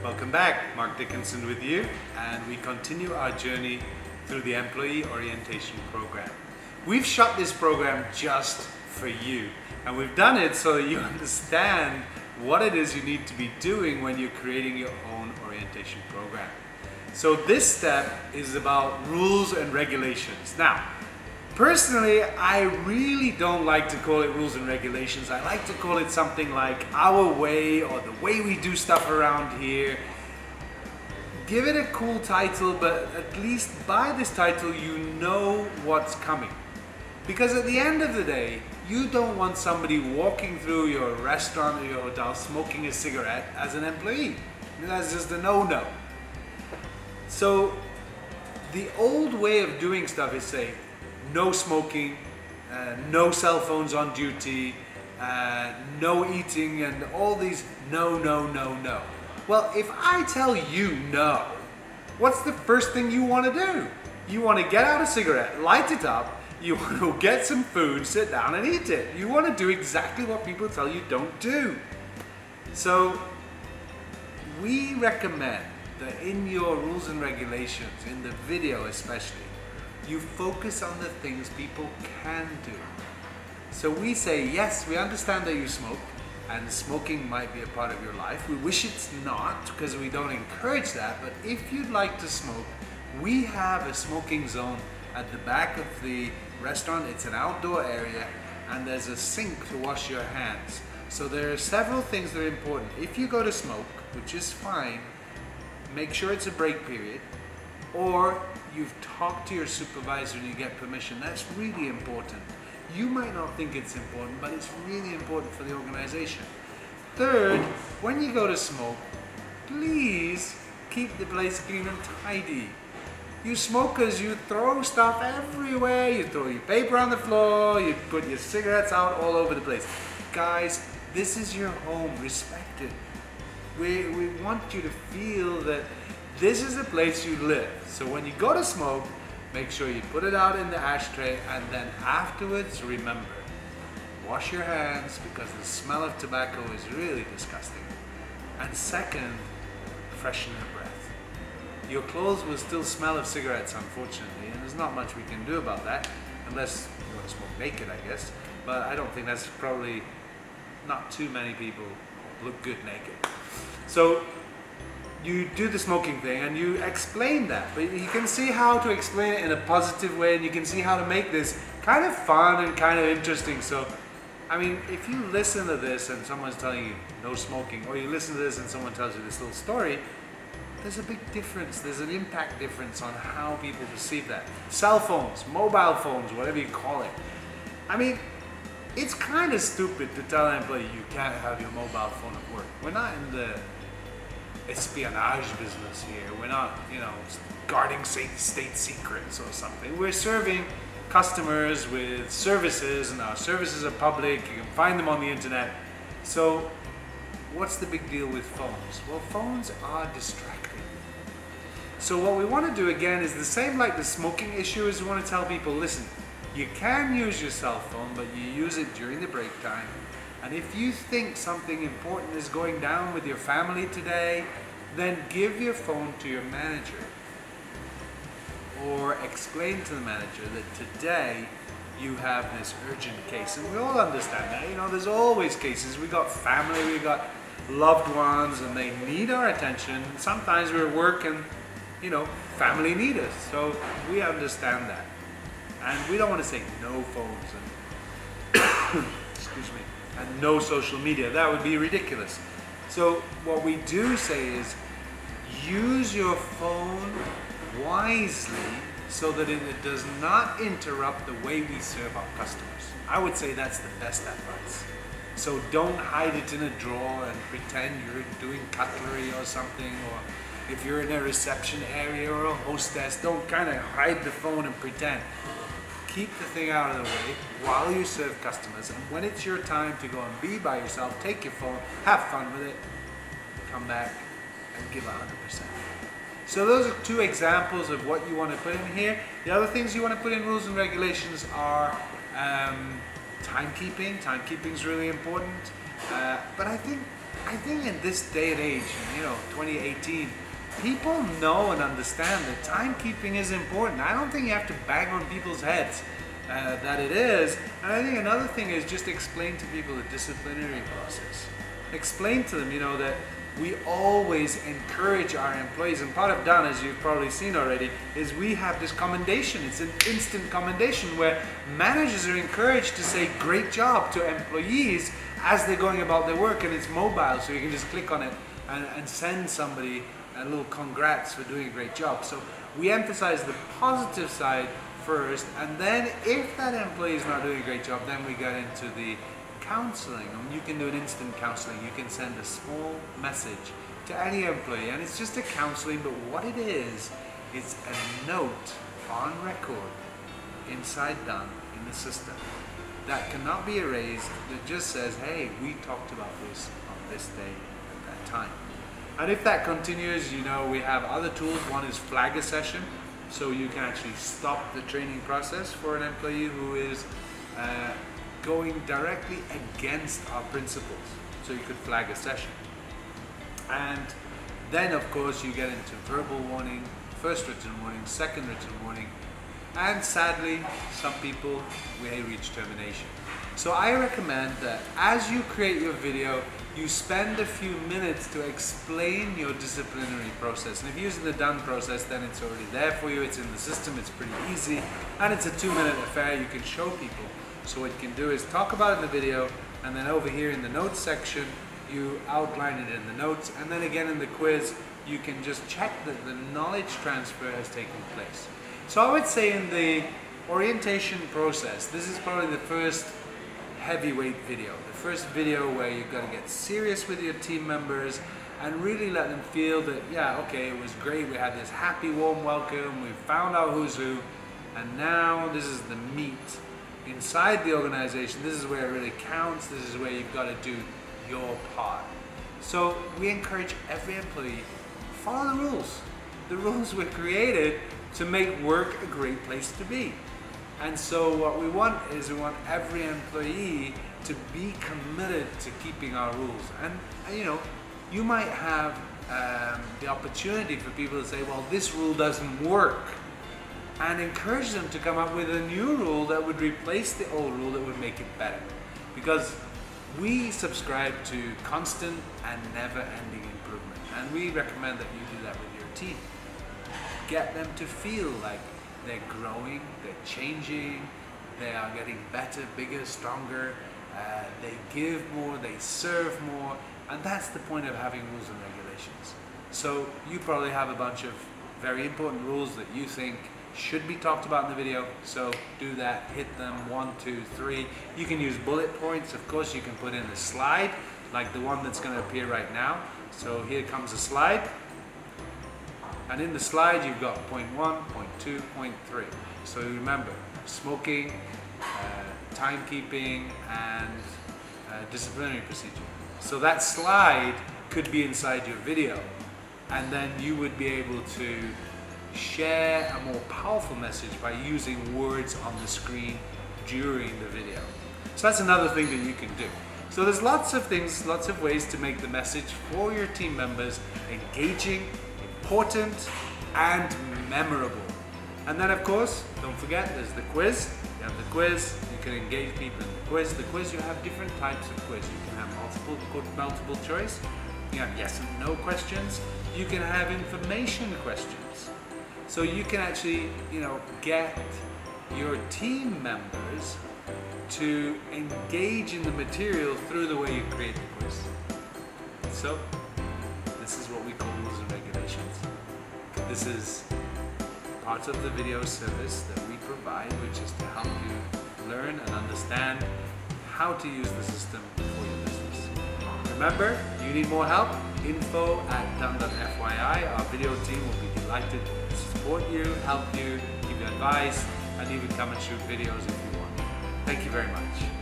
Welcome back, Mark Dickinson with you, and we continue our journey through the Employee Orientation Program. We've shot this program just for you, and we've done it so that you understand what it is you need to be doing when you're creating your own orientation program. So this step is about rules and regulations. Now, personally, I really don't like to call it rules and regulations. I like to call it something like our way or the way we do stuff around here. Give it a cool title, but at least by this title you know what's coming. Because at the end of the day, you don't want somebody walking through your restaurant or your hotel smoking a cigarette as an employee. That's just a no-no. So the old way of doing stuff is say, no smoking, no cell phones on duty, no eating, and all these no, no, no, no. Well, if I tell you no, what's the first thing you want to do? You want to get out a cigarette, light it up, you want to get some food, sit down and eat it. You want to do exactly what people tell you don't do. So we recommend that in your rules and regulations, in the video especially, you focus on the things people can do. So we say, yes, we understand that you smoke, and smoking might be a part of your life. We wish it's not, because we don't encourage that, but if you'd like to smoke, we have a smoking zone at the back of the restaurant. It's an outdoor area, and there's a sink to wash your hands. So there are several things that are important. If you go to smoke, which is fine, make sure it's a break period, or you've talked to your supervisor and you get permission. That's really important. You might not think it's important, but it's really important for the organization. Third, when you go to smoke, please keep the place clean and tidy. You smokers, you throw stuff everywhere. You throw your paper on the floor, you put your cigarettes out all over the place. Guys, this is your home, respect it. We want you to feel that this is the place you live. So when you go to smoke, make sure you put it out in the ashtray, and then afterwards, remember, wash your hands because the smell of tobacco is really disgusting. And second, freshen your breath. Your clothes will still smell of cigarettes, unfortunately, and there's not much we can do about that, unless you want to smoke naked, I guess. But I don't think that's probably, not too many people look good naked. So you do the smoking thing and you explain that, but you can see how to explain it in a positive way, and you can see how to make this kind of fun and kind of interesting. So, I mean, if you listen to this and someone's telling you no smoking, or you listen to this and someone tells you this little story, there's a big difference. There's an impact difference on how people perceive that. Cell phones, mobile phones, whatever you call it. I mean, it's kind of stupid to tell an employee you can't have your mobile phone at work. We're not in the espionage business here. We're not, guarding state secrets or something. We're serving customers with services, and our services are public. You can find them on the internet. So what's the big deal with phones? Well, phones are distracting. So what we want to do again is the same like the smoking issue, is we want to tell people, listen, you can use your cell phone, but you use it during the break time. And if you think something important is going down with your family today, then give your phone to your manager. Or explain to the manager that today you have this urgent case. And we all understand that. There's always cases. We got family, we got loved ones, and they need our attention. Sometimes we're at work and, family need us. So we understand that. And we don't want to say no phones and excuse me, and no social media. That would be ridiculous. So what we do say is use your phone wisely so that it does not interrupt the way we serve our customers. I would say that's the best advice. So don't hide it in a drawer and pretend you're doing cutlery or something, or if you're in a reception area or a hostess, don't kind of hide the phone and pretend. Keep the thing out of the way while you serve customers, and when it's your time to go and be by yourself, take your phone, have fun with it, come back and give 100%. So those are two examples of what you want to put in here. The other things you want to put in rules and regulations are timekeeping. Timekeeping is really important, but I think I think in this day and age, 2018, people know and understand that timekeeping is important. I don't think you have to bang on people's heads that it is. And I think another thing is just explain to people the disciplinary process. Explain to them, that we always encourage our employees, and part of done, as you've probably seen already, is we have this commendation. It's an instant commendation where managers are encouraged to say great job to employees as they're going about their work, and it's mobile, so you can just click on it and send somebody a little congrats for doing a great job. So we emphasize the positive side first, and then if that employee is not doing a great job, then we get into the counseling. You can do an instant counseling. You can send a small message to any employee, and it's just a counseling, but what it is, it's a note on record inside Done in the system that cannot be erased, that just says, hey, we talked about this on this day at that time. And if that continues, we have other tools. One is flag a session, so you can actually stop the training process for an employee who is going directly against our principles. So you could flag a session. And then of course you get into verbal warning, first written warning, second written warning, and sadly some people may reach termination. So I recommend that as you create your video, you spend a few minutes to explain your disciplinary process. And if you're using the Done process, then it's already there for you, it's in the system, it's pretty easy, and it's a 2-minute affair. You can show people. So what you can do is talk about it in the video, and then over here in the notes section, you outline it in the notes, and then again in the quiz, you can just check that the knowledge transfer has taken place. So I would say in the orientation process, this is probably the first heavyweight video, the first video where you've got to get serious with your team members and really let them feel that, yeah, okay, it was great, we had this happy, warm welcome, we found out who's who, and now this is the meat. Inside the organization, this is where it really counts, this is where you've got to do your part. So we encourage every employee, follow the rules. The rules were created to make work a great place to be. And so what we want is we want every employee to be committed to keeping our rules. And you might have the opportunity for people to say, well, this rule doesn't work, and encourage them to come up with a new rule that would replace the old rule that would make it better. Because we subscribe to constant and never-ending improvement, and we recommend that you do that with your team. Get them to feel like they're growing, they're changing, they are getting better, bigger, stronger, they give more, they serve more, and that's the point of having rules and regulations. So you probably have a bunch of very important rules that you think should be talked about in the video, so do that, hit them 1, 2, 3. You can use bullet points, of course. You can put in a slide like the one that's going to appear right now. So here comes a slide, and in the slide you've got point 1, point 2, point 3. So remember, smoking, timekeeping, and disciplinary procedure. So that slide could be inside your video, and then you would be able to share a more powerful message by using words on the screen during the video. So that's another thing that you can do. So there's lots of things, lots of ways to make the message for your team members engaging, important, and memorable. And then of course, don't forget, there's the quiz. You have the quiz, you can engage people in the quiz. The quiz, you have different types of quiz. You can have multiple choice, you have yes and no questions, you can have information questions. So you can actually, get your team members to engage in the material through the way you create the quiz. So this is what we call rules and regulations. This is part of the video service that we provide, which is to help you learn and understand how to use the system for your business. Remember, you need more help? info@done.fyi. Our video team will be delighted to support you, help you, give you advice, and even come and shoot videos if you want. Thank you very much.